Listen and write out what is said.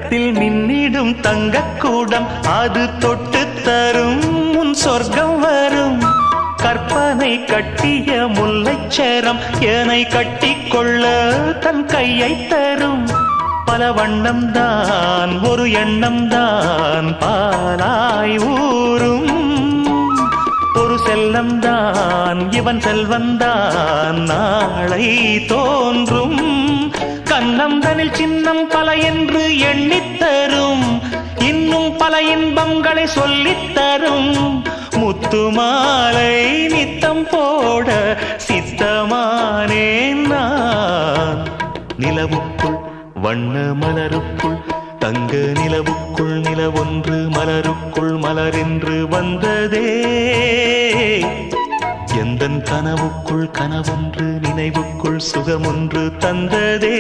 தங்கத்தில் மின்னிடும் தங்கக்கூடம் அது தொட்டு தரும் உன் சொர்க்கம் வரும். கற்பனை கட்டிய முல்லைச்சேரம் ஏனை கட்டிக்கொள்ள தன் கையை தரும். பல வண்ணம் தான் ஒரு எண்ணம் தான் பாலாய் ஊரும். ஒரு செல்லம் தான் இவன் செல்வந்தான் நாளை தோன்றும். கண்ணம் தனில் சின்னம் பல என்று எண்ணித்தரும். இன்னும் பல இன்பங்களை சொல்லித்தரும். முத்து மாலை நித்தம் போட சித்தமானேன் நான். நிலவுக்குள் வண்ண மலருக்குள் தங்க நிலவுக்குள் நிலவொன்று மலருக்குள் மலரென்று வந்ததே. எந்தன் கனவுக்குள் கனவொன்று நினைவுக்குள் சுகமொன்று தந்ததே.